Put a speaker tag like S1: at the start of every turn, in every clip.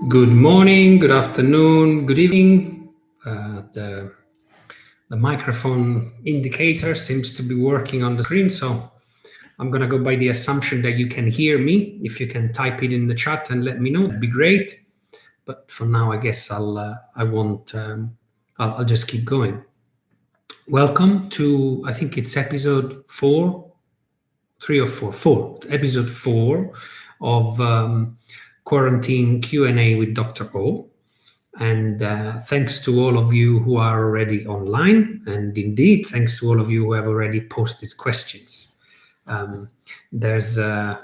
S1: Good morning, good afternoon, good evening. The microphone indicator seems to be working on the screen, so I'm going to go by the assumption that you can hear me. If you can type it in the chat and let me know, that'd be great. But for now, I guess I'll just keep going. Welcome to, I think it's episode 4 of Quarantine Q&A with Dr. O. And thanks to all of you who are already online, and indeed thanks to all of you who have already posted questions. There's a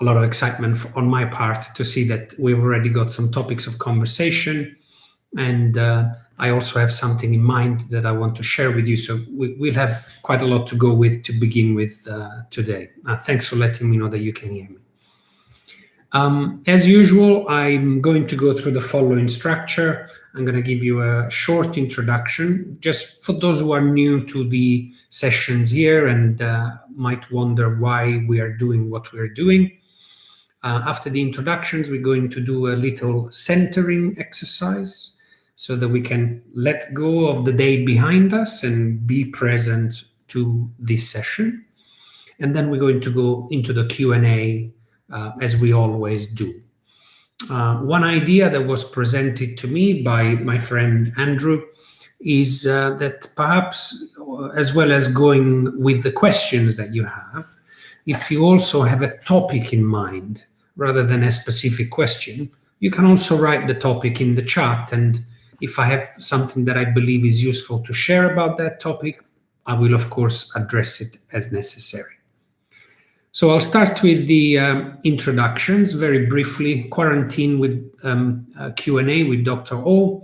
S1: lot of excitement on my part to see that we've already got some topics of conversation, and I also have something in mind that I want to share with you. So we'll have quite a lot to go with to begin with today. Thanks for letting me know that you can hear me. As usual, I'm going to go through the following structure. I'm going to give you a short introduction, just for those who are new to the sessions here and might wonder why we are doing what we're doing. After the introductions, we're going to do a little centering exercise so that we can let go of the day behind us and be present to this session. And then we're going to go into the Q&A as we always do. One idea that was presented to me by my friend Andrew is that perhaps, as well as going with the questions that you have, if you also have a topic in mind rather than a specific question, you can also write the topic in the chat. And if I have something that I believe is useful to share about that topic, I will, of course, address it as necessary. So I'll start with the introductions very briefly. Quarantine with Q&A with Dr. O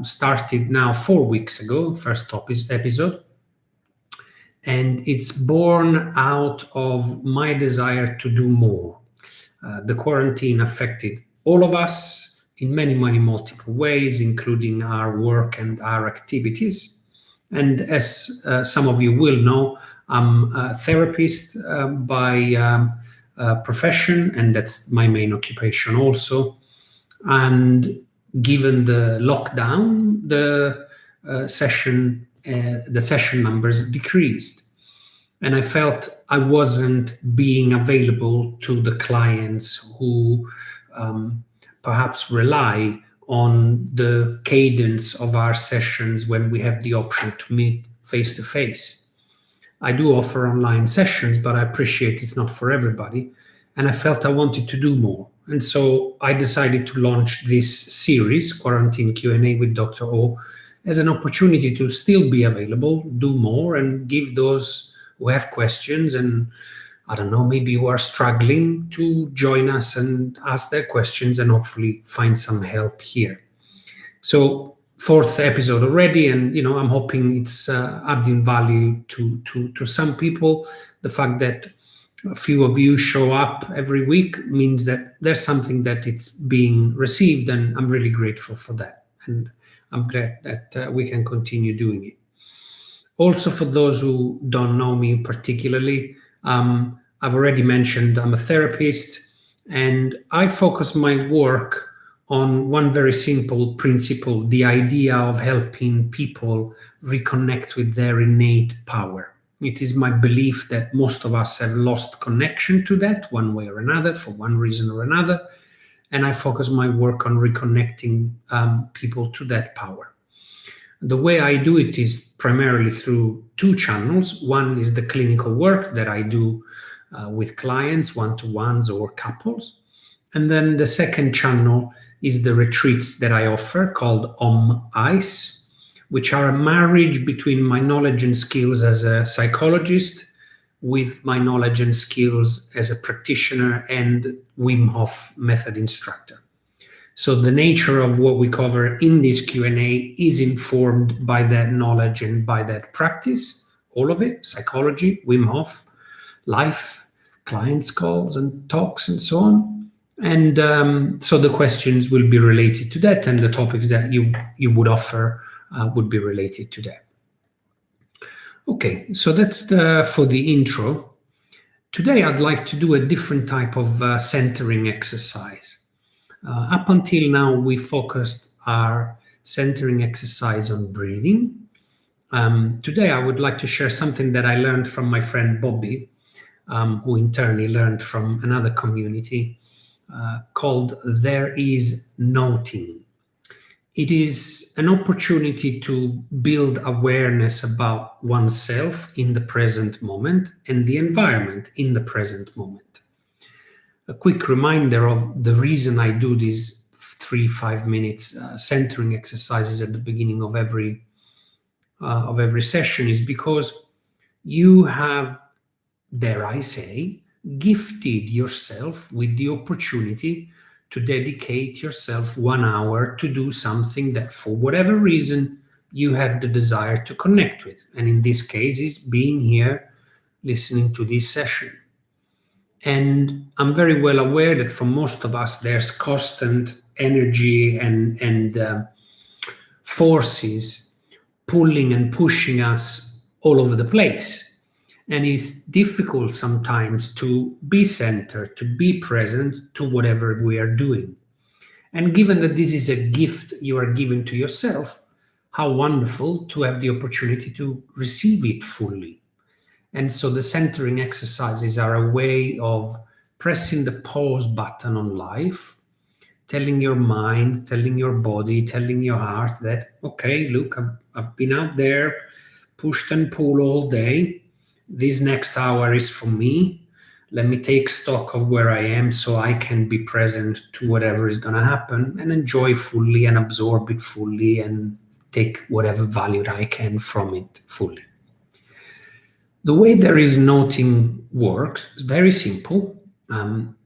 S1: started now 4 weeks ago, first episode. And it's born out of my desire to do more. The quarantine affected all of us in many, many multiple ways, including our work and our activities. And as some of you will know, I'm a therapist by profession, and that's my main occupation also. And given the lockdown, the session numbers decreased. And I felt I wasn't being available to the clients who perhaps rely on the cadence of our sessions when we have the option to meet face to face. I do offer online sessions, but I appreciate it's not for everybody. And I felt I wanted to do more. And so I decided to launch this series, Quarantine Q&A with Dr. O, as an opportunity to still be available, do more, and give those who have questions and, I don't know, maybe who are struggling to join us and ask their questions and hopefully find some help here. So 4th episode already, and I'm hoping it's adding value to some people. The fact that a few of you show up every week means that there's something that it's being received, and I'm really grateful for that. And I'm glad that we can continue doing it. Also, for those who don't know me particularly, I've already mentioned I'm a therapist, and I focus my work on one very simple principle, the idea of helping people reconnect with their innate power. It is my belief that most of us have lost connection to that one way or another, for one reason or another. And I focus my work on reconnecting people to that power. The way I do it is primarily through 2 channels. One is the clinical work that I do with clients, one-to-ones or couples. And then the second channel is the retreats that I offer called Ice, which are a marriage between my knowledge and skills as a psychologist with my knowledge and skills as a practitioner and Wim Hof Method instructor. So the nature of what we cover in this Q&A is informed by that knowledge and by that practice, all of it, psychology, Wim Hof, life, clients' calls and talks and so on. And so the questions will be related to that, and the topics that you would offer would be related to that. Okay, so that's for the intro. Today I'd like to do a different type of centering exercise. Up until now, we focused our centering exercise on breathing. Today, I would like to share something that I learned from my friend Bobby, who in turn he learned from another community called There is Noting. It is an opportunity to build awareness about oneself in the present moment and the environment in the present moment. A quick reminder of the reason I do these 3 5 minutes centering exercises at the beginning of every session is because you have, dare I say, gifted yourself with the opportunity to dedicate yourself 1 hour to do something that, for whatever reason, you have the desire to connect with. And in this case, is being here listening to this session. And I'm very well aware that for most of us, there's constant energy and forces pulling and pushing us all over the place. And it's difficult sometimes to be centered, to be present to whatever we are doing. And given that this is a gift you are giving to yourself, how wonderful to have the opportunity to receive it fully. And so the centering exercises are a way of pressing the pause button on life, telling your mind, telling your body, telling your heart that, okay, look, I've been out there, pushed and pulled all day. This next hour is for me. Let me take stock of where I am so I can be present to whatever is going to happen and enjoy fully and absorb it fully and take whatever value I can from it fully. The way there is noting works is very simple.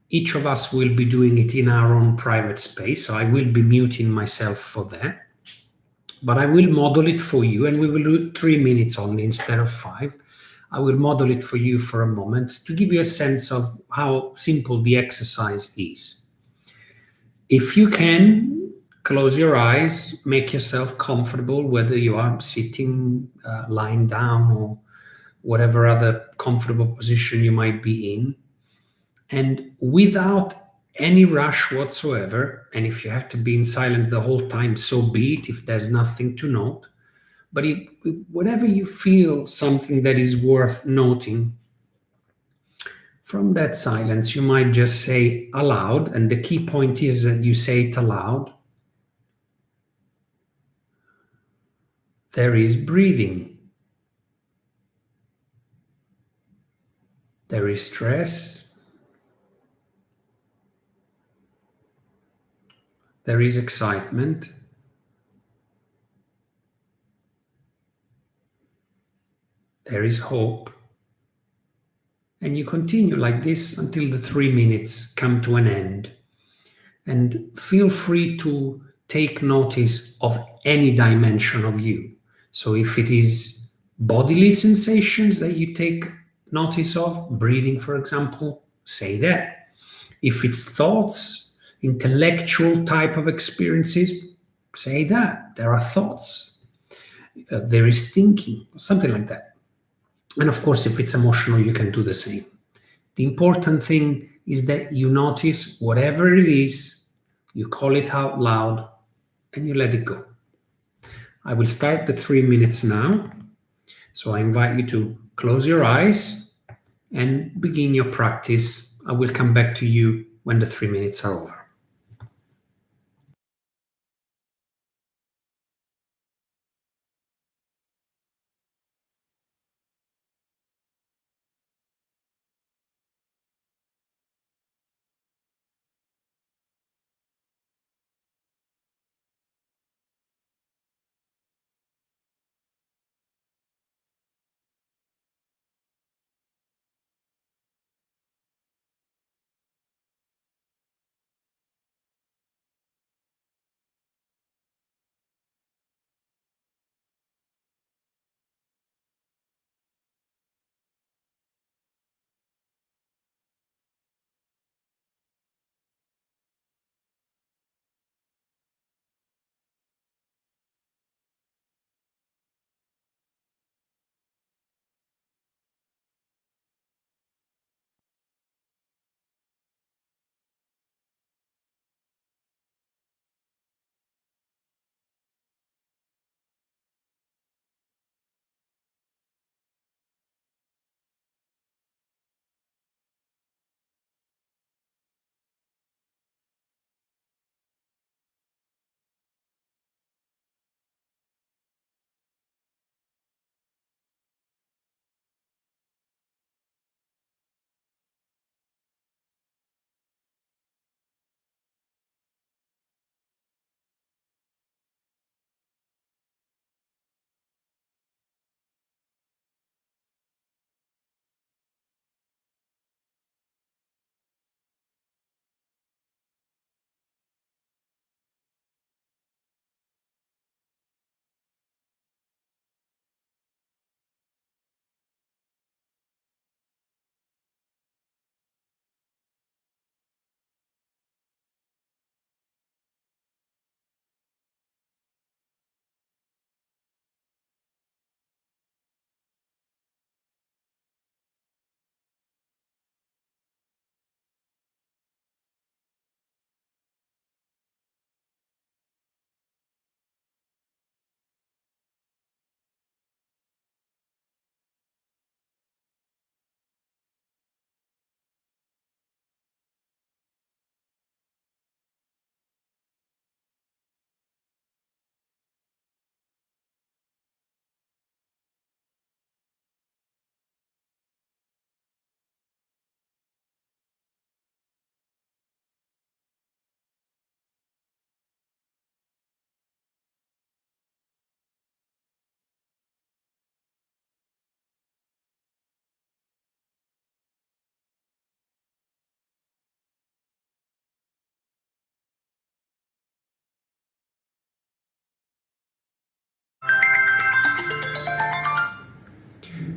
S1: Each of us will be doing it in our own private space, so I will be muting myself for that. But I will model it for you, and we will do 3 minutes only instead of 5. I will model it for you for a moment to give you a sense of how simple the exercise is. If you can, close your eyes, make yourself comfortable, whether you are sitting, lying down, or whatever other comfortable position you might be in. And without any rush whatsoever, and if you have to be in silence the whole time, so be it, if there's nothing to note. But whatever you feel something that is worth noting, from that silence, you might just say aloud, and the key point is that you say it aloud. There is breathing. There is stress. There is excitement. There is hope. And you continue like this until the 3 minutes come to an end. And feel free to take notice of any dimension of you. So if it is bodily sensations that you take notice of, breathing, for example, say that. If it's thoughts, intellectual type of experiences, say that. There are thoughts. There is thinking, something like that. And of course, if it's emotional, you can do the same. The important thing is that you notice whatever it is, you call it out loud, and you let it go. I will start the 3 minutes now. So I invite you to close your eyes and begin your practice. I will come back to you when the 3 minutes are over.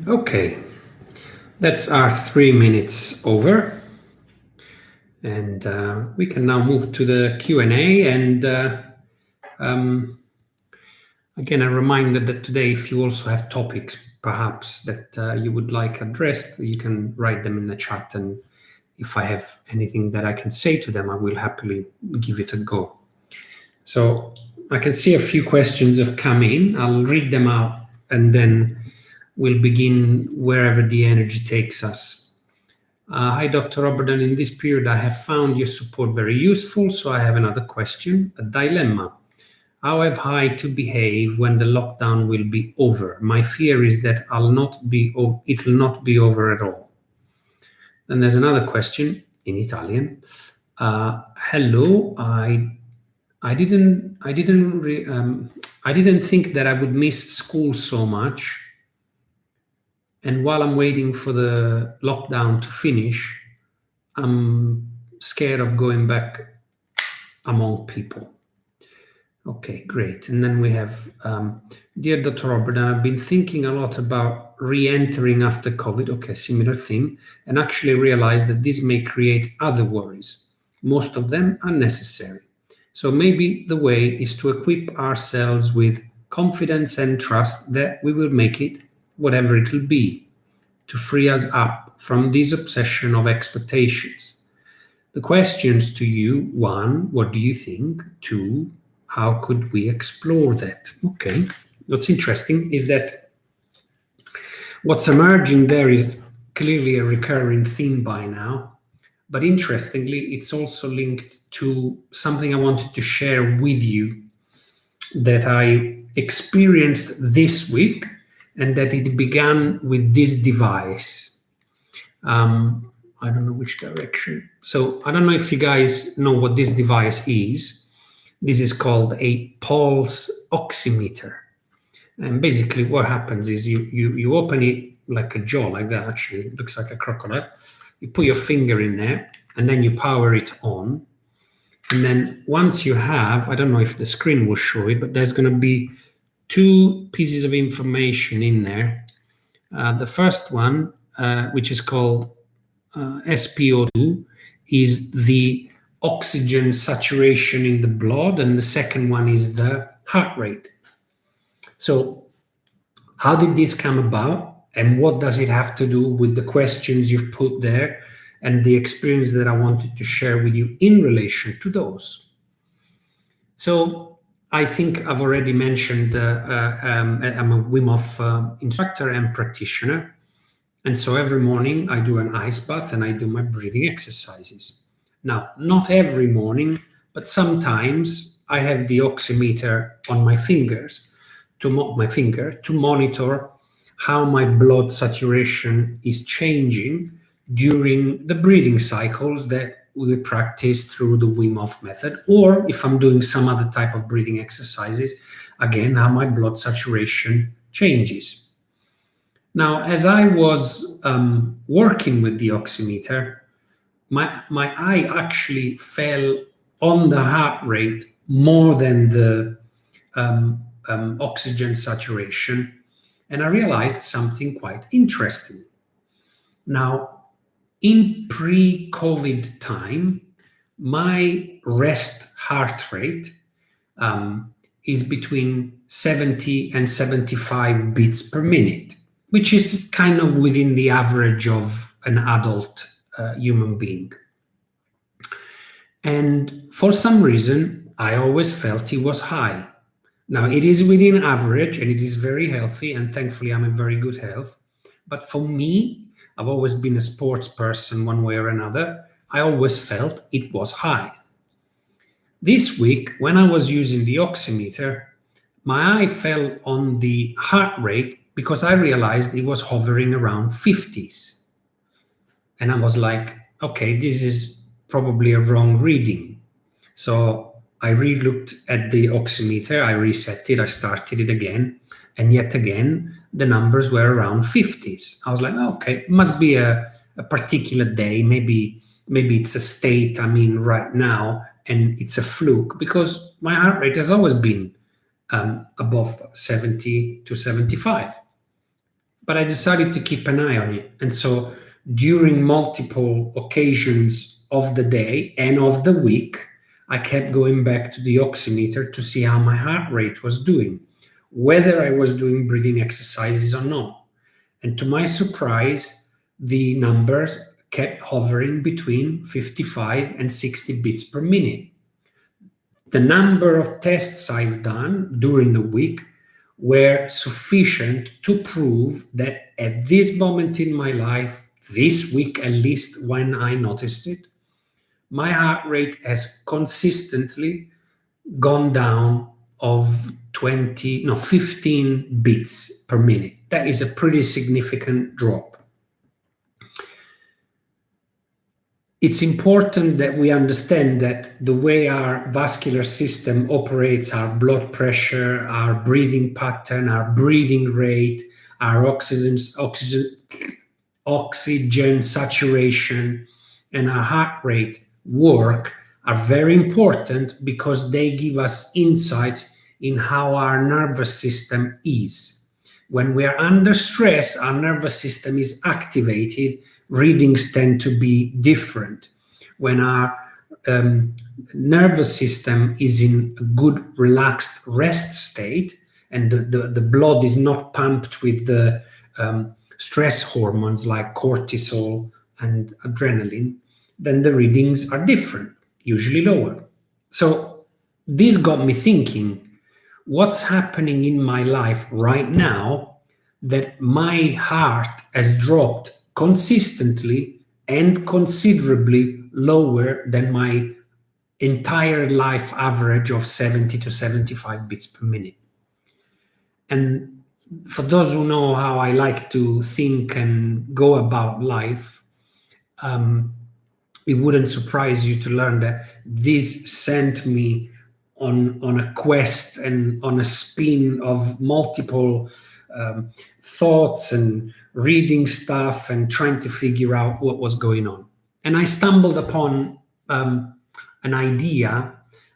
S1: Okay, that's our 3 minutes over. And we can now move to the Q&A. And again, a reminder that today, if you also have topics perhaps that you would like addressed, you can write them in the chat. And if I have anything that I can say to them, I will happily give it a go. So I can see a few questions have come in. I'll read them out and then we'll begin wherever the energy takes us. Hi, Dr. Oberdan. In this period, I have found your support very useful. So I have another question, a dilemma. How have I to behave when the lockdown will be over? My fear is that it will not be over at all. Then there's another question in Italian. Hello, I didn't think that I would miss school so much. And while I'm waiting for the lockdown to finish, I'm scared of going back among people. Okay, great. And then we have, dear Dr. Oberdan, I've been thinking a lot about re-entering after COVID, okay, similar theme, and actually realized that this may create other worries. Most of them are necessary. So maybe the way is to equip ourselves with confidence and trust that we will make it, whatever it will be, to free us up from this obsession of expectations. The questions to you: 1, what do you think? 2, how could we explore that? Okay, what's interesting is that what's emerging there is clearly a recurring theme by now. But interestingly, it's also linked to something I wanted to share with you that I experienced this week, and that it began with this device. I don't know which direction. So I don't know if you guys know what this device is. This is called a pulse oximeter. And basically what happens is you open it like a jaw, like that. Actually, it looks like a crocodile. You put your finger in there and then you power it on. And then once you have, I don't know if the screen will show it, but there's going to be 2 pieces of information in there. The first one, which is called SpO2, is the oxygen saturation in the blood, and the second one is the heart rate. So how did this come about, and what does it have to do with the questions you've put there and the experience that I wanted to share with you in relation to those? So I think I've already mentioned I'm a Wim Hof instructor and practitioner. And so every morning I do an ice bath and I do my breathing exercises. Now, not every morning, but sometimes I have the oximeter on my fingers to monitor how my blood saturation is changing during the breathing cycles that we practice through the Wim Hof method, or if I'm doing some other type of breathing exercises, again, how my blood saturation changes. Now, as I was working with the oximeter, my eye actually fell on the heart rate more than the oxygen saturation, and I realized something quite interesting. Now, in pre-COVID time, my rest heart rate is between 70 and 75 beats per minute, which is kind of within the average of an adult human being. And for some reason, I always felt it was high. Now, it is within average and it is very healthy, and thankfully I'm in very good health. But for me, I've always been a sports person one way or another. I always felt it was high. This week, when I was using the oximeter, my eye fell on the heart rate because I realized it was hovering around 50s. And I was like, okay, this is probably a wrong reading. So I re-looked at the oximeter, I reset it, I started it again, and yet again, the numbers were around 50s. I was like, okay, it must be a particular day. Maybe it's a state I'm in right now, and it's a fluke, because my heart rate has always been above 70 to 75. but I decided to keep an eye on it. And so during multiple occasions of the day and of the week, I kept going back to the oximeter to see how my heart rate was doing, whether I was doing breathing exercises or not. And to my surprise, the numbers kept hovering between 55 and 60 beats per minute. The number of tests I've done during the week were sufficient to prove that at this moment in my life, this week at least when I noticed it, my heart rate has consistently gone down of 15 beats per minute. That is a pretty significant drop. It's important that we understand that the way our vascular system operates, our blood pressure, our breathing pattern, our breathing rate, our oxygen saturation, and our heart rate work are very important because they give us insights in how our nervous system is. When we are under stress, our nervous system is activated. Readings tend to be different. When our nervous system is in a good, relaxed rest state, and the blood is not pumped with the stress hormones like cortisol and adrenaline, then the readings are different, usually lower. So this got me thinking, what's happening in my life right now that my heart has dropped consistently and considerably lower than my entire life average of 70 to 75 beats per minute? And for those who know how I like to think and go about life, it wouldn't surprise you to learn that this sent me on a quest and on a spin of multiple thoughts and reading stuff and trying to figure out what was going on. And I stumbled upon an idea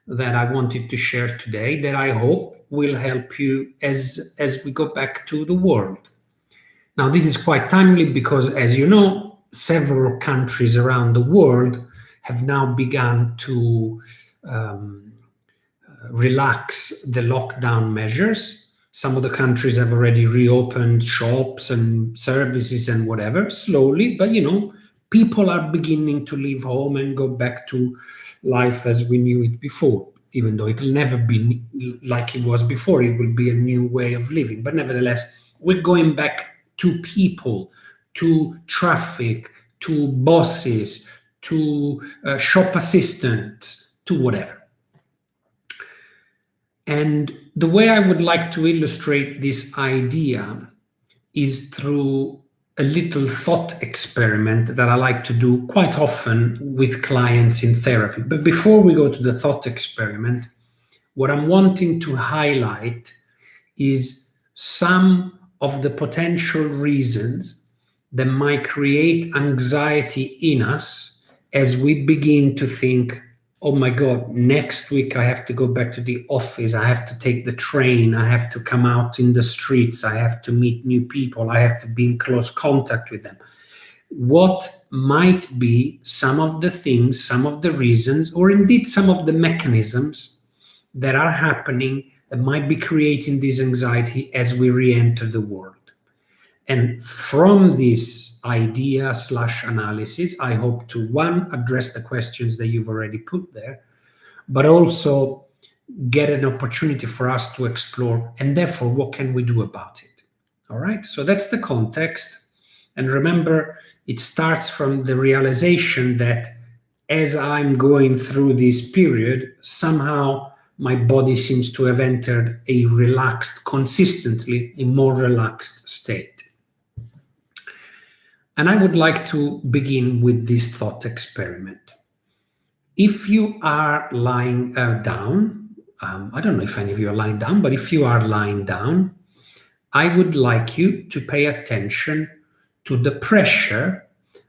S1: that I wanted to share today that I hope will help you as we go back to the world. Now, this is quite timely because, as you know, several countries around the world have now begun to relax the lockdown measures. Some of the countries have already reopened shops and services and whatever, slowly, but people are beginning to leave home and go back to life as we knew it before, even though it'll never be like it was before. It will be a new way of living. But nevertheless, we're going back to people, to traffic, to bosses, to shop assistants, to whatever. And the way I would like to illustrate this idea is through a little thought experiment that I like to do quite often with clients in therapy. But before we go to the thought experiment, what I'm wanting to highlight is some of the potential reasons that might create anxiety in us as we begin to think, oh my God, next week I have to go back to the office. I have to take the train. I have to come out in the streets. I have to meet new people. I have to be in close contact with them. What might be some of the things, some of the reasons, or indeed some of the mechanisms that are happening that might be creating this anxiety as we re-enter the world? And from this idea/analysis, I hope to, one, address the questions that you've already put there, but also get an opportunity for us to explore, and therefore, what can we do about it? All right, so that's the context. And remember, it starts from the realization that as I'm going through this period, somehow my body seems to have entered a consistently a more relaxed state. And I would like to begin with this thought experiment. If you are lying down, I don't know if any of you are lying down, but if you are lying down, I would like you to pay attention to the pressure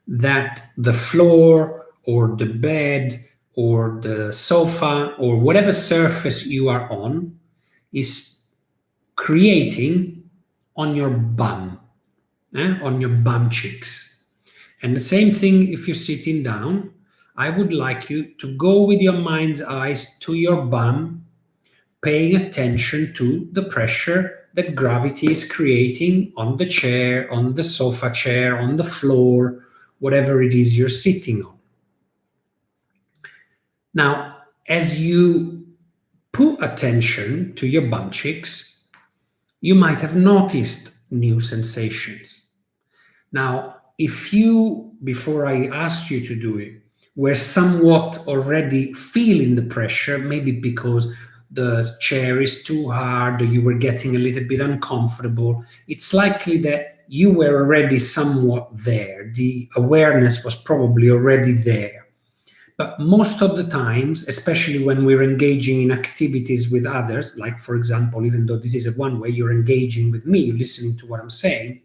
S1: that the floor or the bed or the sofa or whatever surface you are on is creating on your bum. on your bum cheeks. And the same thing if you're sitting down. I would like you to go with your mind's eyes to your bum, paying attention to the pressure that gravity is creating on the chair, on the sofa chair, on the floor, whatever it is you're sitting on. Now, as you put attention to your bum cheeks, you might have noticed new sensations. Now, if you, before I asked you to do it, were somewhat already feeling the pressure, maybe because the chair is too hard or you were getting a little bit uncomfortable, it's likely that you were already somewhat there. The awareness was probably already there. But most of the times, especially when we're engaging in activities with others, like for example, even though this is one way you're engaging with me, you're listening to what I'm saying,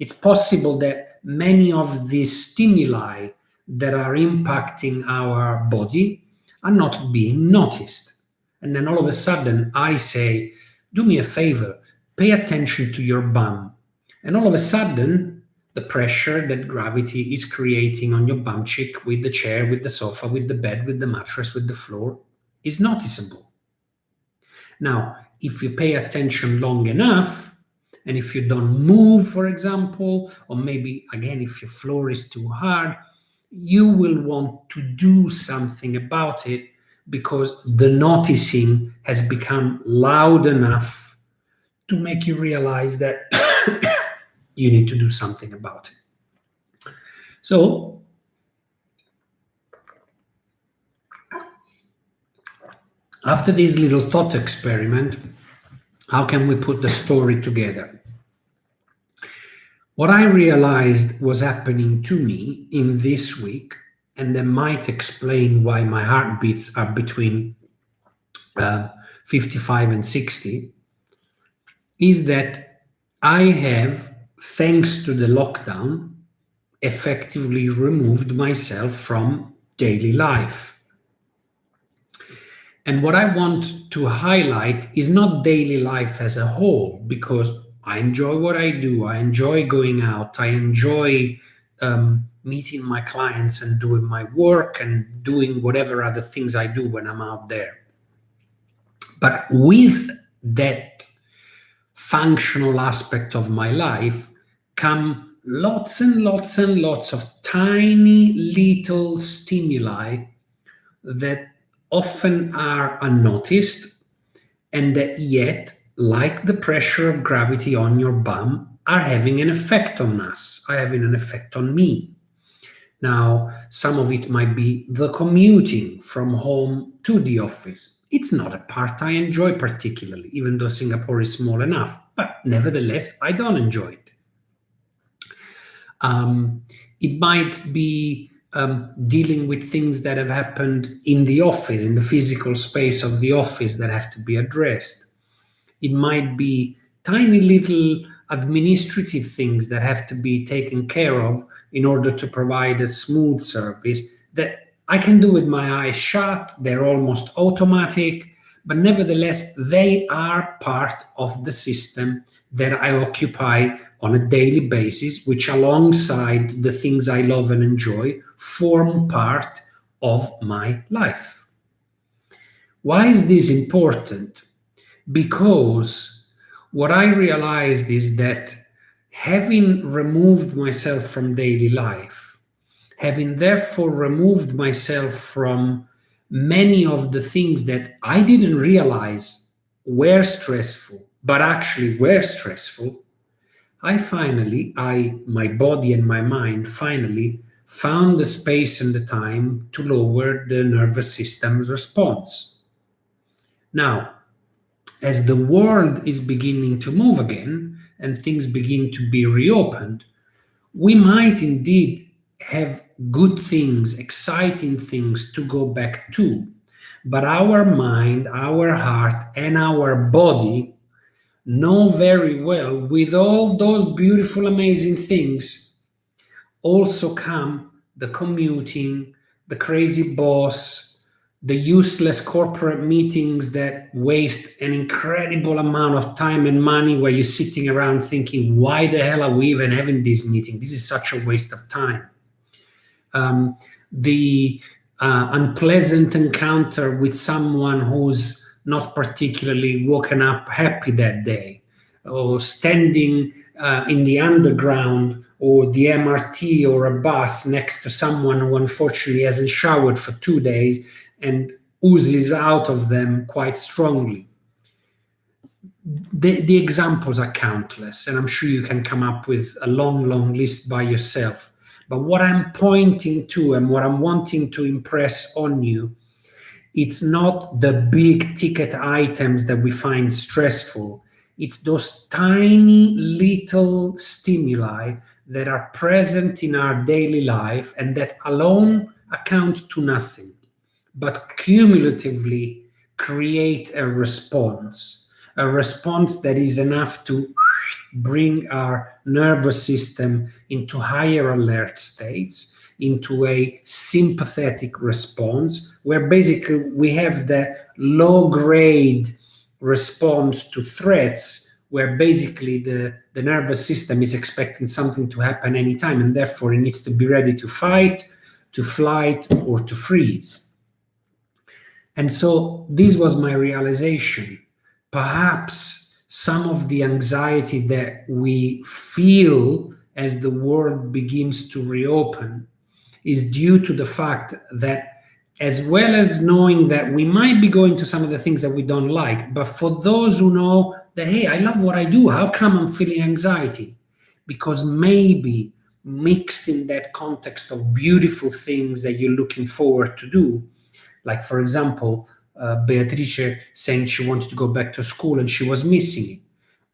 S1: it's possible that many of these stimuli that are impacting our body are not being noticed. And then all of a sudden, I say, do me a favor, pay attention to your bum. And all of a sudden, the pressure that gravity is creating on your bum cheek with the chair, with the sofa, with the bed, with the mattress, with the floor is noticeable. Now, if you pay attention long enough, and if you don't move, for example, or maybe again, if your floor is too hard, you will want to do something about it because the noticing has become loud enough to make you realize that you need to do something about it. So, after this little thought experiment, how can we put the story together? What I realized was happening to me in this week, and that might explain why my heartbeats are between 55 and 60, is that I have, thanks to the lockdown, effectively removed myself from daily life. And what I want to highlight is not daily life as a whole, because I enjoy what I do. I enjoy going out. I enjoy meeting my clients and doing my work and doing whatever other things I do when I'm out there. But with that functional aspect of my life come lots and lots and lots of tiny little stimuli that often are unnoticed and that yet, like the pressure of gravity on your bum, are having an effect on us, are having an effect on me. Now, some of it might be the commuting from home to the office. It's not a part I enjoy particularly, even though Singapore is small enough, but nevertheless, I don't enjoy it. It might be dealing with things that have happened in the office, in the physical space of the office that have to be addressed. It might be tiny little administrative things that have to be taken care of in order to provide a smooth service that I can do with my eyes shut. They're almost automatic, but nevertheless, they are part of the system that I occupy on a daily basis, which alongside the things I love and enjoy, form part of my life. Why is this important? Because what I realized is that having removed myself from daily life, having therefore removed myself from many of the things that I didn't realize were stressful, but actually were stressful, my body and my mind finally found the space and the time to lower the nervous system's response. Now, as the world is beginning to move again and things begin to be reopened, we might indeed have good things, exciting things to go back to. But our mind, our heart, and our body know very well, with all those beautiful, amazing things, also come the commuting, the crazy boss, the useless corporate meetings that waste an incredible amount of time and money, where you're sitting around thinking, why the hell are we even having this meeting? This is such a waste of time. The unpleasant encounter with someone who's not particularly woken up happy that day, or standing in the underground or the MRT or a bus next to someone who unfortunately hasn't showered for 2 days and oozes out of them quite strongly. The examples are countless, and I'm sure you can come up with a long, long list by yourself. But what I'm pointing to and what I'm wanting to impress on you, it's not the big ticket items that we find stressful. It's those tiny little stimuli that are present in our daily life and that alone account to nothing, but cumulatively create a response that is enough to bring our nervous system into higher alert states, into a sympathetic response, where basically we have the low grade response to threats, where basically the nervous system is expecting something to happen anytime, and therefore it needs to be ready to fight, to flight, or to freeze. And so this was my realization. Perhaps some of the anxiety that we feel as the world begins to reopen is due to the fact that, as well as knowing that we might be going to some of the things that we don't like, but for those who know that, hey, I love what I do, how come I'm feeling anxiety? Because maybe mixed in that context of beautiful things that you're looking forward to do, like, for example, Beatrice saying she wanted to go back to school and she was missing it.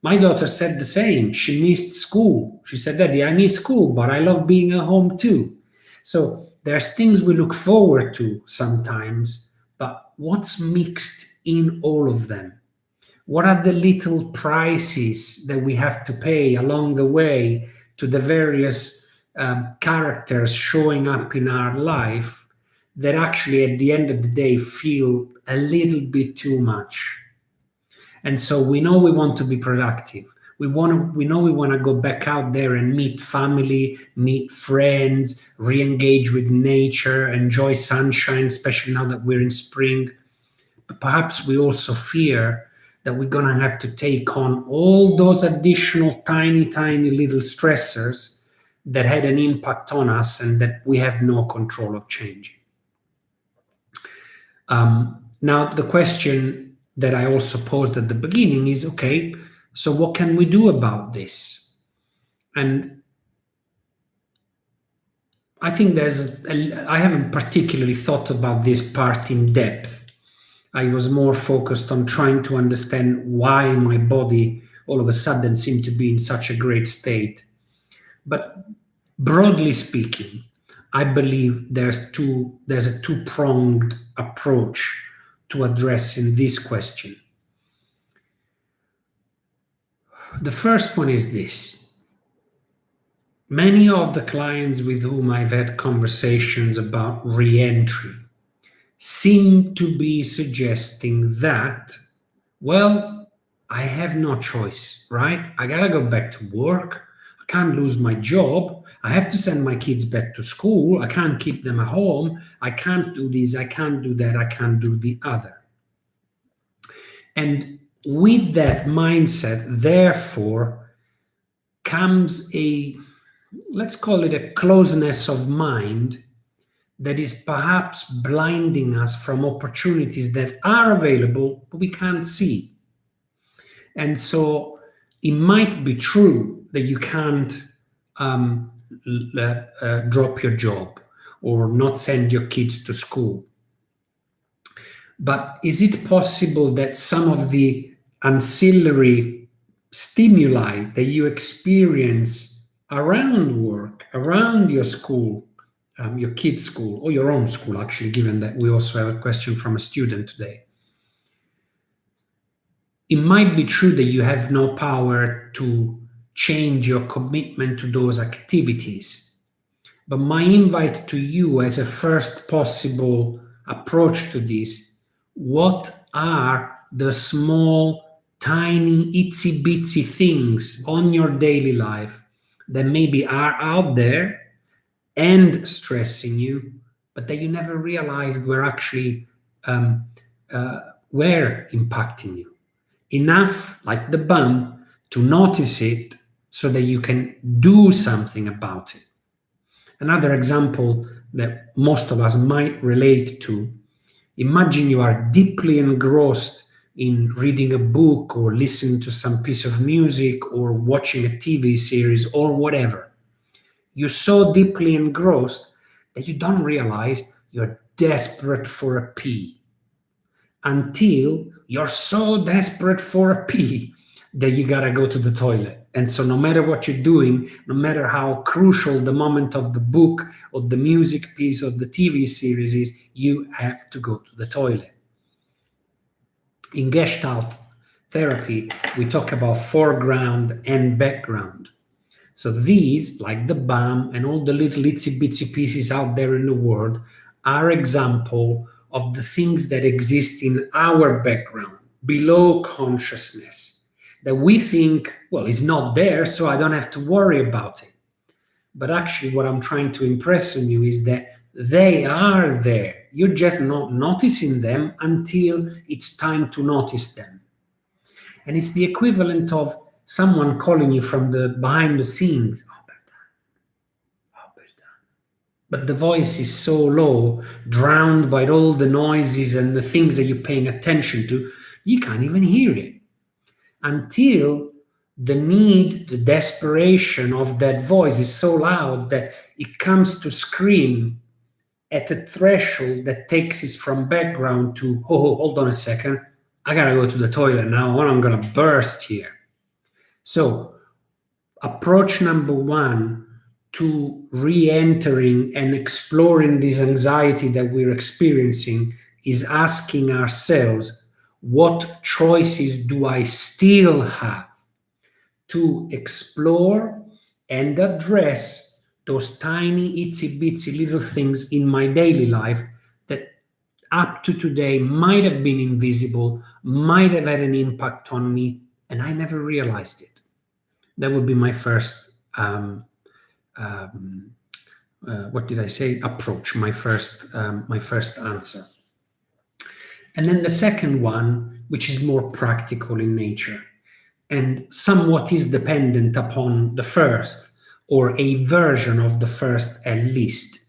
S1: My daughter said the same. She missed school. She said, Daddy, I miss school, but I love being at home too. So there's things we look forward to sometimes, but what's mixed in all of them? What are the little prices that we have to pay along the way to the various characters showing up in our life that actually at the end of the day feel a little bit too much? And so we know we want to be productive. We know we want to go back out there and meet family, meet friends, re-engage with nature, enjoy sunshine, especially now that we're in spring. But perhaps we also fear that we're going to have to take on all those additional tiny, tiny little stressors that had an impact on us and that we have no control of changing. Now, the question that I also posed at the beginning is, okay, so what can we do about this? And I think I haven't particularly thought about this part in depth. I was more focused on trying to understand why my body all of a sudden seemed to be in such a great state. But broadly speaking, I believe there's a two-pronged approach to addressing this question. The first one is this. Many of the clients with whom I've had conversations about re-entry seem to be suggesting that, well, I have no choice, right? I gotta go back to work. I can't lose my job. I have to send my kids back to school. I can't keep them at home. I can't do this. I can't do that. I can't do the other. And with that mindset, therefore, comes let's call it a closeness of mind that is perhaps blinding us from opportunities that are available, but we can't see. And so it might be true that you can't drop your job or not send your kids to school. But is it possible that some of the ancillary stimuli that you experience around work, around your school, your kids' school, or your own school, actually, given that we also have a question from a student today, it might be true that you have no power to change your commitment to those activities. But my invite to you as a first possible approach to this, what are the small, tiny, itsy bitsy things on your daily life that maybe are out there and stressing you, but that you never realized were actually um, were impacting you enough, like the bum, to notice it so that you can do something about it. Another example that most of us might relate to: imagine you are deeply engrossed in reading a book or listening to some piece of music or watching a TV series or whatever. You're so deeply engrossed that you don't realize you're desperate for a pee until you're so desperate for a pee that you gotta go to the toilet. And so, no matter what you're doing, no matter how crucial the moment of the book or the music piece or the TV series is, you have to go to the toilet. In Gestalt therapy, we talk about foreground and background. So these, like the bum and all the little itsy bitsy pieces out there in the world, are example of the things that exist in our background, below consciousness, that we think, well, it's not there, so I don't have to worry about it. But actually, what I'm trying to impress on you is that they are there. You're just not noticing them until it's time to notice them. And it's the equivalent of someone calling you from the behind the scenes. But the voice is so low, drowned by all the noises and the things that you're paying attention to, you can't even hear it. Until the need, the desperation of that voice is so loud that it comes to scream at a threshold that takes us from background to, oh, hold on a second, I gotta go to the toilet now, or I'm gonna burst here. So, approach number one to re-entering and exploring this anxiety that we're experiencing is asking ourselves, what choices do I still have to explore and address those tiny itsy bitsy little things in my daily life that up to today might have been invisible, might have had an impact on me, and I never realized it. That would be my first what did I say? Approach. My first answer. And then the second one, which is more practical in nature and somewhat is dependent upon the first, or a version of the first at least,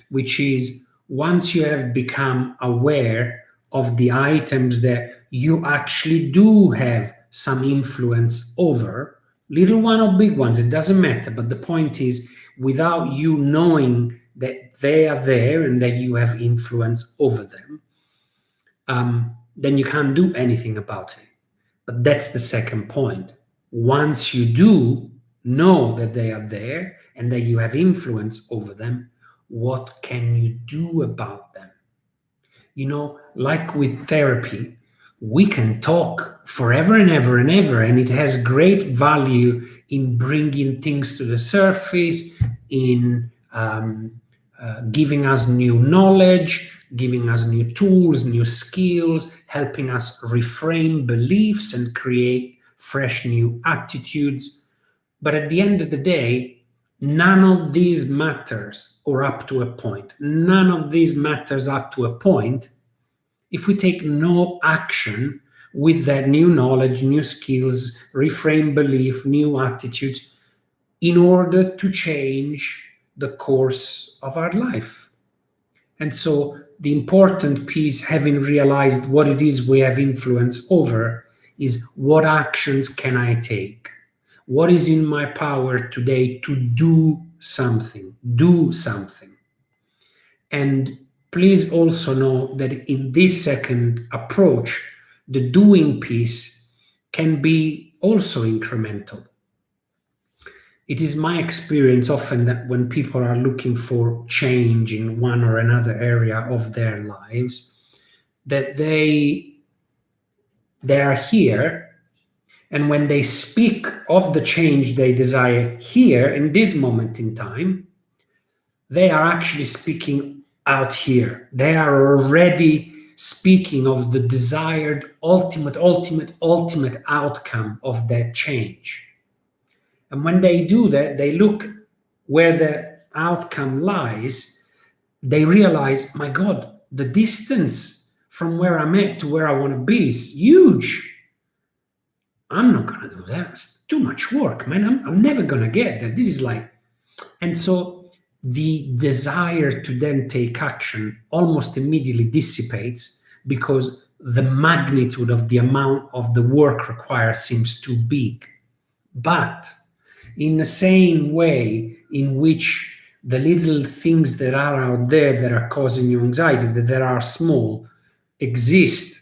S1: which is once you have become aware of the items that you actually do have some influence over, little one or big ones, it doesn't matter. But the point is, without you knowing that they are there and that you have influence over them, then you can't do anything about it. But that's the second point. Once you do know that they are there and that you have influence over them, what can you do about them? You know, like with therapy, we can talk forever and ever and ever, and it has great value in bringing things to the surface, in giving us new knowledge, giving us new tools, new skills, helping us reframe beliefs and create fresh new attitudes. But at the end of the day, none of these matters, or up to a point. None of these matters up to a point if we take no action with that new knowledge, new skills, reframe belief, new attitudes, in order to change the course of our life. And so the important piece, having realized what it is we have influence over, is what actions can I take? What is in my power today to do something? Do something. And please also know that in this second approach, the doing piece can be also incremental. It is my experience often that when people are looking for change in one or another area of their lives, that they are here, and when they speak of the change they desire here in this moment in time, they are actually speaking out here. They are already speaking of the desired ultimate outcome of that change. And when they do that, they look where the outcome lies, they realize, my God, the distance from where I'm at to where I want to be is huge. I'm not going to do that. It's too much work, man. I'm never going to get that. This is like, and so the desire to then take action almost immediately dissipates because the magnitude of the amount of the work required seems too big. But in the same way in which the little things that are out there that are causing you anxiety, that are small, exist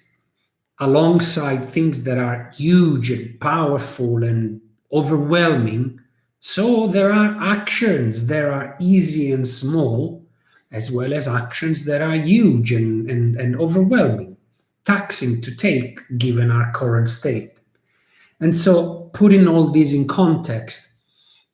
S1: alongside things that are huge and powerful and overwhelming. So there are actions that are easy and small, as well as actions that are huge and overwhelming, taxing to take given our current state. And so, putting all this in context,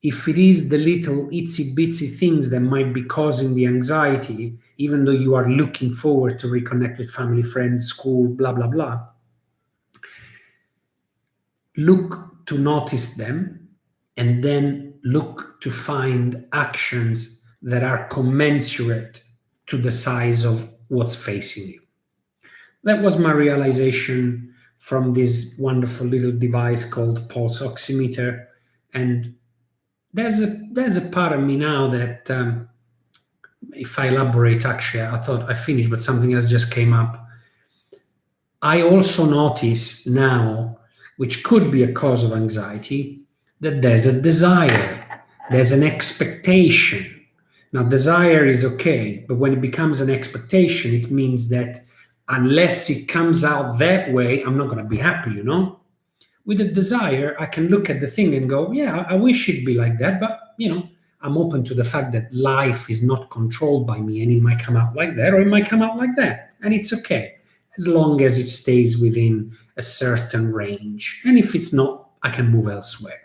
S1: if it is the little itsy bitsy things that might be causing the anxiety, even though you are looking forward to reconnect with family, friends, school, blah, blah, blah, look to notice them and then look to find actions that are commensurate to the size of what's facing you. That was my realization from this wonderful little device called pulse oximeter. And there's a part of me now that if I elaborate, actually, I thought I finished, but something else just came up. I also notice now, which could be a cause of anxiety, that there's a desire, there's an expectation. Now, desire is okay, but when it becomes an expectation, it means that unless it comes out that way, I'm not going to be happy, you know? With a desire, I can look at the thing and go, yeah, I wish it'd be like that, but, you know, I'm open to the fact that life is not controlled by me and it might come out like that or it might come out like that. And it's okay, as long as it stays within a certain range. And if it's not, I can move elsewhere.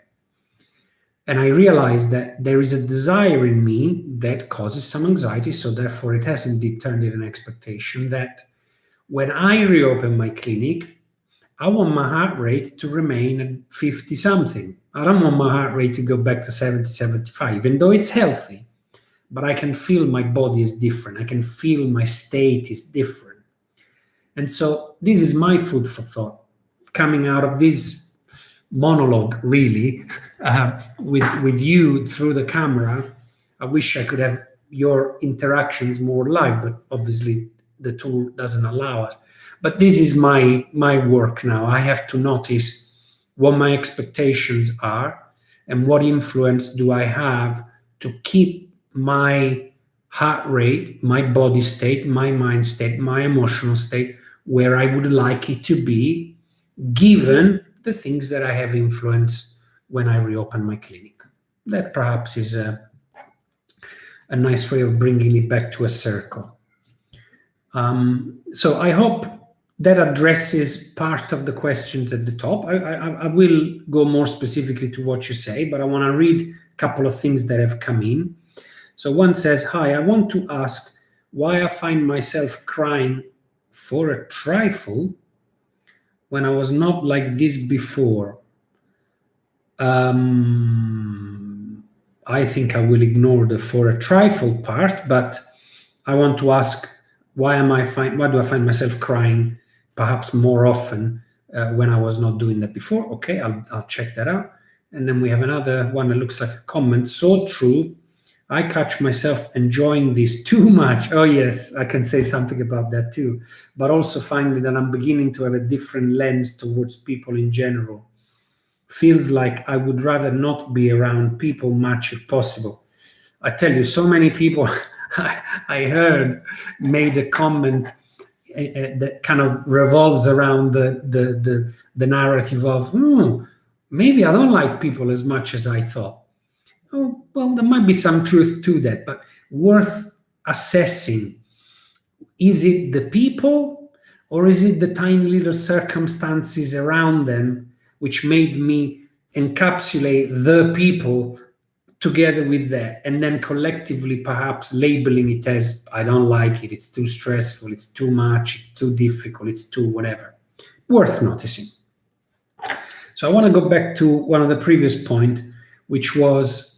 S1: And I realize that there is a desire in me that causes some anxiety, so therefore it has indeed turned into an expectation that when I reopen my clinic, I want my heart rate to remain at 50 something. I don't want my heart rate to go back to 70, 75, even though it's healthy. But I can feel my body is different. I can feel my state is different. And so this is my food for thought coming out of this monologue, really, with you through the camera. I wish I could have your interactions more live, but obviously the tool doesn't allow us. But this is my work now. I have to notice what my expectations are and what influence do I have to keep my heart rate, my body state, my mind state, my emotional state where I would like it to be, given the things that I have influenced when I reopen my clinic. That perhaps is a nice way of bringing it back to a circle. So I hope that addresses part of the questions at the top. I will go more specifically to what you say, but I want to read a couple of things that have come in. So one says, hi, I want to ask why I find myself crying for a trifle when I was not like this before. I think I will ignore the for a trifle part, but I want to ask why do I find myself crying perhaps more often when I was not doing that before? Okay, I'll check that out. And then we have another one that looks like a comment. So true. I catch myself enjoying this too much. Oh, yes, I can say something about that too. But also finding that I'm beginning to have a different lens towards people in general. Feels like I would rather not be around people much if possible. I tell you, so many people I heard made a comment that kind of revolves around the narrative of, maybe I don't like people as much as I thought. Oh, well, there might be some truth to that, but worth assessing. Is it the people or is it the tiny little circumstances around them which made me encapsulate the people together with that, and then collectively perhaps labeling it as, I don't like it, it's too stressful, it's too much, it's too difficult, it's too whatever. Worth noticing. So I want to go back to one of the previous point, which was,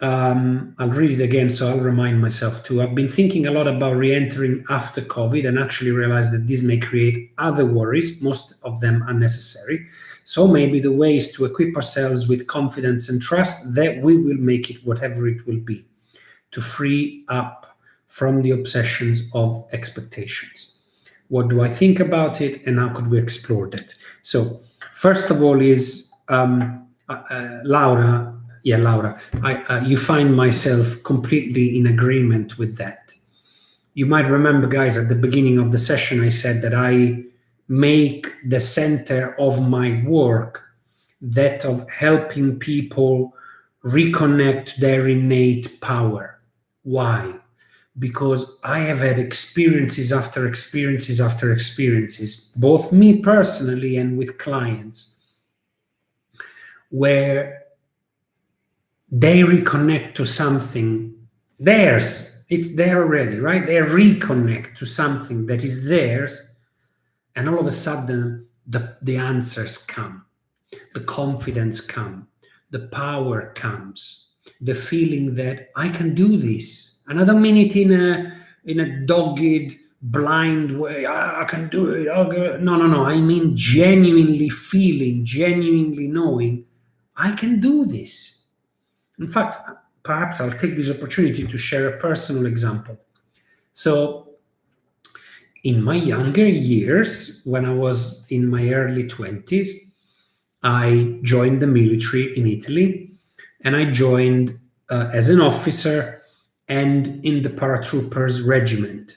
S1: I'll read it again so I'll remind myself too. I've been thinking a lot about re-entering after COVID and actually realized that this may create other worries, most of them unnecessary. So maybe the way is to equip ourselves with confidence and trust that we will make it whatever it will be, to free up from the obsessions of expectations. What do I think about it, and how could we explore that? So first of all is Laura. Yeah, Laura, you find myself completely in agreement with that. You might remember, guys, at the beginning of the session, I said that I make the center of my work that of helping people reconnect their innate power. Why? Because I have had experiences after experiences after experiences, both me personally and with clients, where they reconnect to something theirs. It's there already, right? They reconnect to something that is theirs, and all of a sudden the answers come, the confidence comes, the power comes, the feeling that I can do this. And I don't mean it in a dogged, blind way. I can do it. I'll go. No. I mean genuinely feeling, genuinely knowing I can do this. In fact, perhaps I'll take this opportunity to share a personal example. So in my younger years, when I was in my early 20s, I joined the military in Italy, and I joined as an officer and in the paratroopers regiment,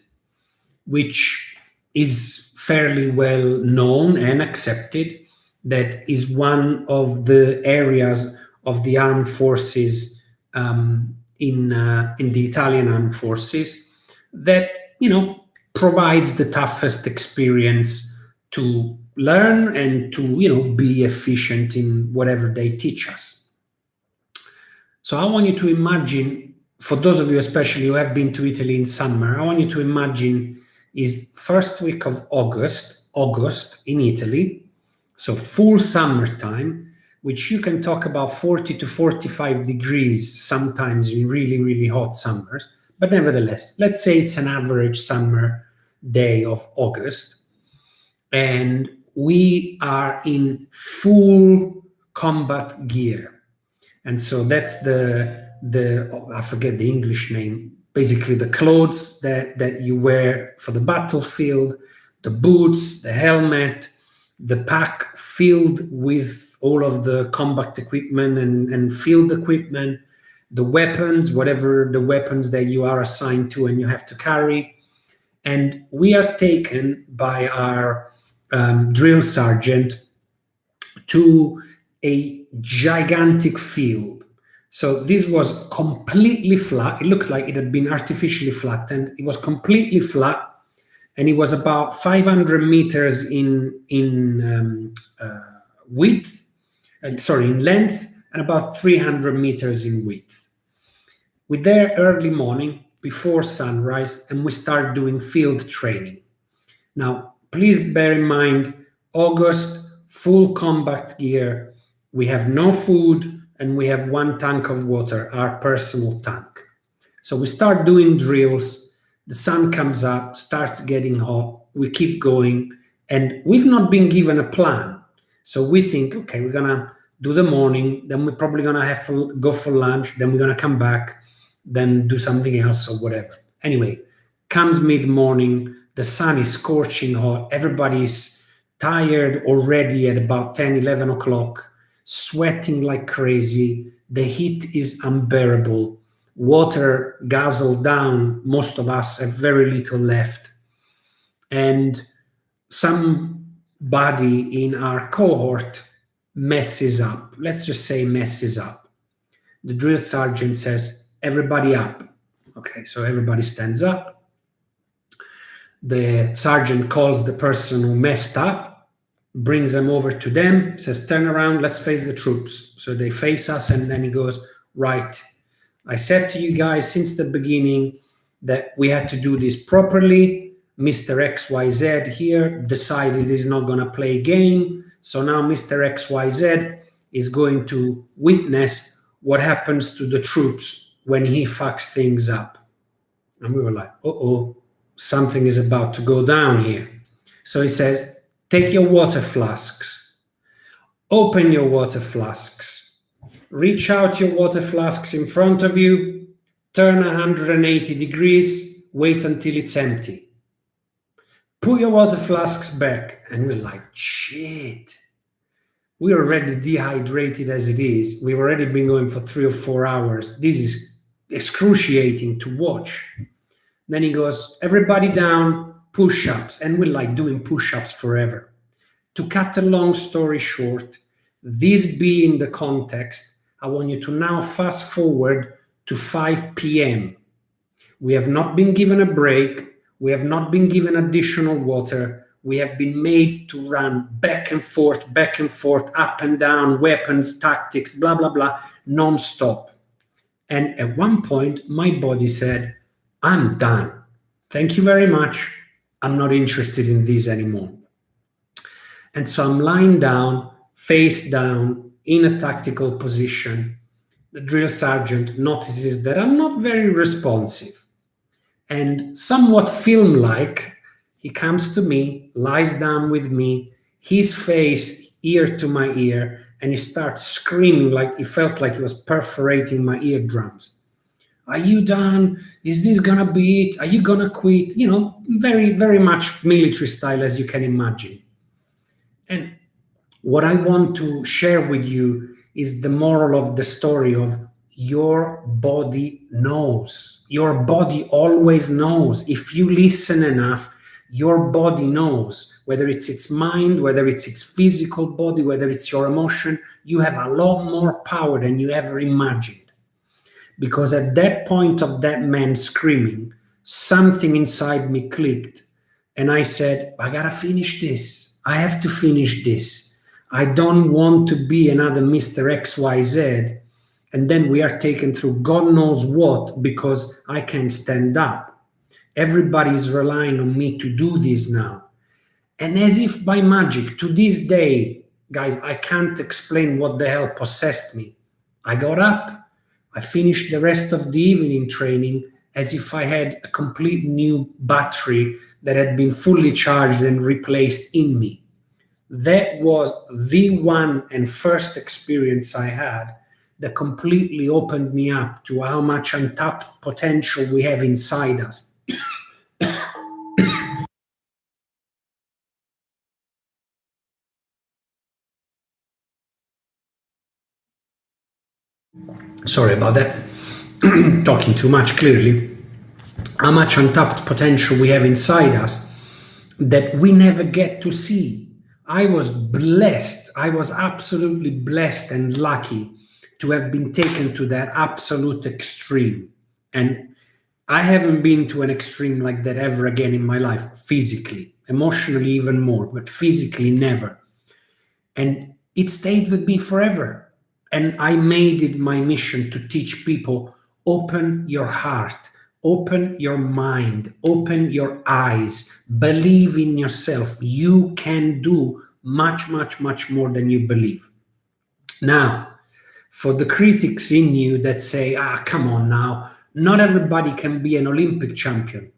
S1: which is fairly well known and accepted. That is one of the areas of the armed forces in the Italian armed forces that provides the toughest experience to learn and to be efficient in whatever they teach us. So I want you to imagine, for those of you especially who have been to Italy in summer, I want you to imagine is first week of August in Italy, so full summertime, which you can talk about 40 to 45 degrees sometimes in really, really hot summers. But nevertheless, let's say it's an average summer day of August, and we are in full combat gear. And so that's the I forget the English name, basically the clothes that you wear for the battlefield, the boots, the helmet, the pack filled with all of the combat equipment and field equipment, the weapons, whatever the weapons that you are assigned to and you have to carry. And we are taken by our drill sergeant to a gigantic field. So this was completely flat. It looked like it had been artificially flattened. It was completely flat, and it was about 500 meters in width, in length, and about 300 meters in width. We're there early morning before sunrise, and we start doing field training. Now, please bear in mind, August, full combat gear. We have no food, and we have one tank of water, our personal tank. So we start doing drills. The sun comes up, starts getting hot. We keep going, and we've not been given a plan. So we think, okay, we're gonna do the morning, then we're probably gonna have to go for lunch, then we're gonna come back, then do something else or whatever. Anyway, comes mid-morning, the sun is scorching hot, everybody's tired already at about 10, 11 o'clock, sweating like crazy, the heat is unbearable, water guzzled down, most of us have very little left, and somebody in our cohort messes up. Let's just say messes up. The drill sergeant says, everybody up. Okay, so everybody stands up. The sergeant calls the person who messed up, brings them over to them, says, turn around, let's face the troops. So they face us, and then he goes, right, I said to you guys since the beginning that we had to do this properly. Mr. XYZ here decided he's not going to play a game. So now Mr. XYZ is going to witness what happens to the troops when he fucks things up. And we were like, uh-oh, something is about to go down here. So he says, take your water flasks, open your water flasks, reach out your water flasks in front of you, turn 180 degrees, wait until it's empty. Put your water flasks back. And we're like, shit. We're already dehydrated as it is. We've already been going for 3 or 4 hours. This is excruciating to watch. Then he goes, everybody down, push-ups. And we're like doing push-ups forever. To cut a long story short, this being the context, I want you to now fast forward to 5 p.m. We have not been given a break. We have not been given additional water. We have been made to run back and forth, up and down, weapons, tactics, blah, blah, blah, non-stop. And at one point, my body said, I'm done. Thank you very much. I'm not interested in this anymore. And so I'm lying down, face down, in a tactical position. The drill sergeant notices that I'm not very responsive. And somewhat film-like, he comes to me, lies down with me, his face ear to my ear, and he starts screaming like he felt like he was perforating my eardrums. Are you done? Is this gonna be it? Are you gonna quit? You know, very, very much military style, as you can imagine. And what I want to share with you is the moral of the story of your body knows. Your body always knows. If you listen enough, your body knows. Whether it's its mind, whether it's its physical body, whether it's your emotion, you have a lot more power than you ever imagined. Because at that point of that man screaming, something inside me clicked. And I said, I gotta finish this. I have to finish this. I don't want to be another Mr. XYZ. And then we are taken through God knows what because I can't stand up. Everybody's relying on me to do this now. And as if by magic, to this day, guys, I can't explain what the hell possessed me. I got up. I finished the rest of the evening training as if I had a complete new battery that had been fully charged and replaced in me. That was the one and first experience I had that completely opened me up to how much untapped potential we have inside us. Sorry about that. Talking too much, clearly. How much untapped potential we have inside us that we never get to see. I was blessed. I was absolutely blessed and lucky to have been taken to that absolute extreme. And I haven't been to an extreme like that ever again in my life, physically, emotionally, even more, but physically, never. And it stayed with me forever. And I made it my mission to teach people open your heart, open your mind, open your eyes, believe in yourself. You can do much, much, much more than you believe. Now, for the critics in you that say, come on now, not everybody can be an Olympic champion.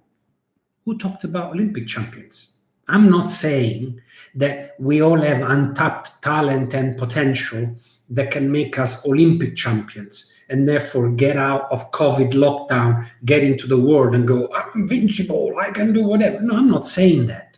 S1: Who talked about Olympic champions? I'm not saying that we all have untapped talent and potential that can make us Olympic champions and therefore get out of COVID lockdown, get into the world and go, I'm invincible, I can do whatever. No, I'm not saying that.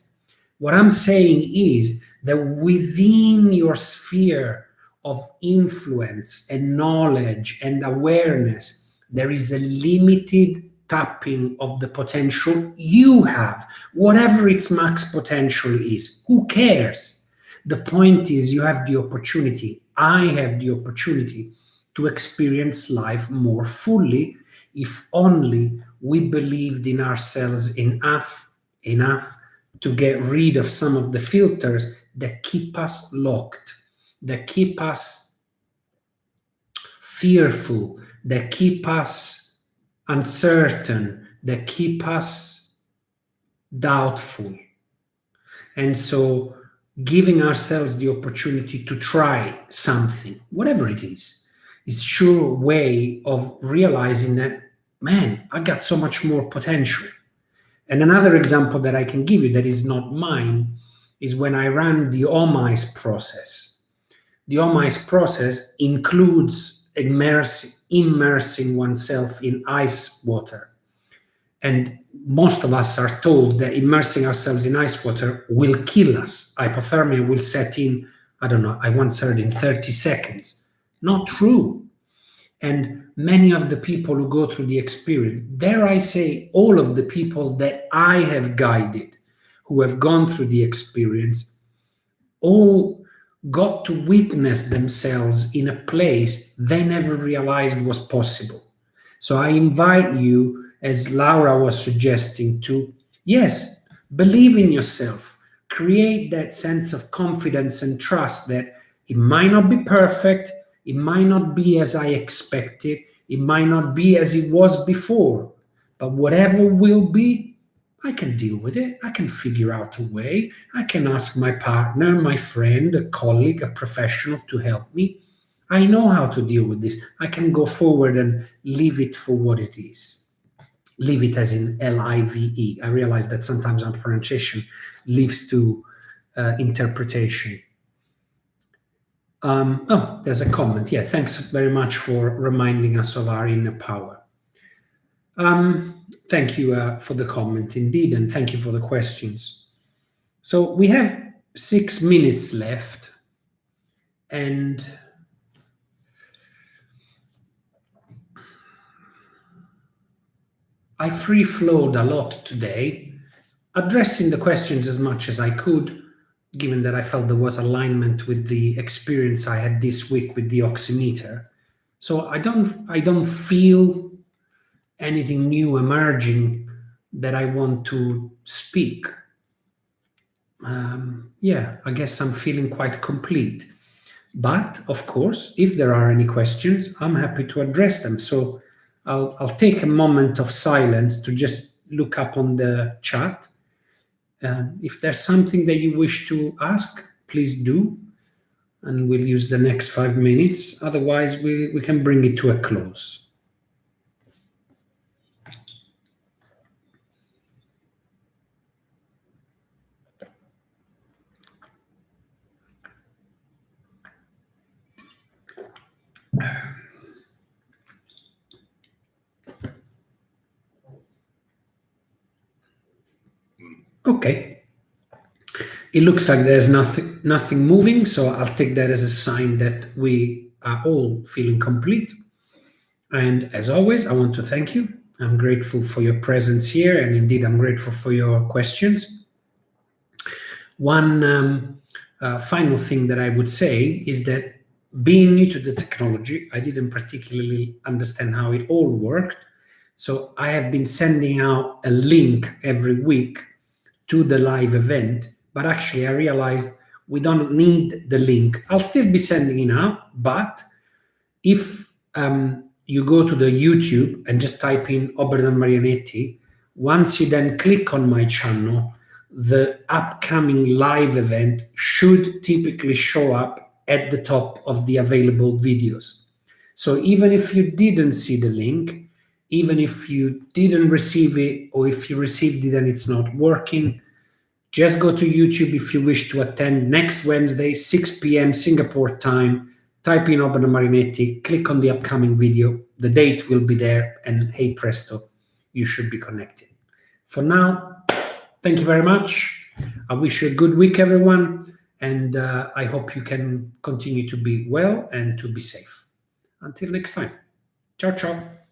S1: What I'm saying is that within your sphere of influence and knowledge and awareness, there is a limited tapping of the potential you have, whatever its max potential is. Who cares? The point is, you have the opportunity. I have the opportunity to experience life more fully if only we believed in ourselves enough to get rid of some of the filters that keep us locked, that keep us fearful, that keep us uncertain, that keep us doubtful. And so giving ourselves the opportunity to try something, whatever it is sure way of realizing that, man, I got so much more potential. And another example that I can give you that is not mine is when I ran the OMICE process. The OMICE process includes immersing oneself in ice water. And most of us are told that immersing ourselves in ice water will kill us. Hypothermia will set in, I don't know, I once heard in 30 seconds. Not true. And many of the people who go through the experience, dare I say, all of the people that I have guided who have gone through the experience, all got to witness themselves in a place they never realized was possible. So I invite you, as Laura was suggesting, to, yes, believe in yourself, create that sense of confidence and trust that it might not be perfect, it might not be as I expected, it might not be as it was before, but whatever will be, I can deal with it. I can figure out a way. I can ask my partner, my friend, a colleague, a professional to help me. I know how to deal with this. I can go forward and leave it for what it is. Leave it as in Live. I realize that sometimes our pronunciation leaves to interpretation. Oh, there's a comment. Yeah, thanks very much for reminding us of our inner power. Thank you for the comment indeed, and thank you for the questions. So we have 6 minutes left, and I free-flowed a lot today, addressing the questions as much as I could, given that I felt there was alignment with the experience I had this week with the oximeter. So I don't feel anything new emerging that I want to speak. Yeah, I guess I'm feeling quite complete. But of course, if there are any questions, I'm happy to address them. So I'll take a moment of silence to just look up on the chat. If there's something that you wish to ask, please do, and we'll use the next 5 minutes. Otherwise, we can bring it to a close. Okay. It looks like there's nothing moving, so I'll take that as a sign that we are all feeling complete. And as always, I want to thank you. I'm grateful for your presence here, and indeed, I'm grateful for your questions. One final thing that I would say is that being new to the technology, I didn't particularly understand how it all worked. So I have been sending out a link every week to the live event, but actually I realized we don't need the link. I'll still be sending it out, but if you go to the YouTube and just type in Oberdan Marianetti, once you then click on my channel, the upcoming live event should typically show up at the top of the available videos. So even if you didn't see the link, even if you didn't receive it, or if you received it and it's not working, just go to YouTube if you wish to attend next Wednesday, 6 p.m. Singapore time. Type in Oberdan Marianetti, click on the upcoming video. The date will be there, and hey presto, you should be connected. For now, thank you very much. I wish you a good week, everyone, and I hope you can continue to be well and to be safe. Until next time. Ciao, ciao.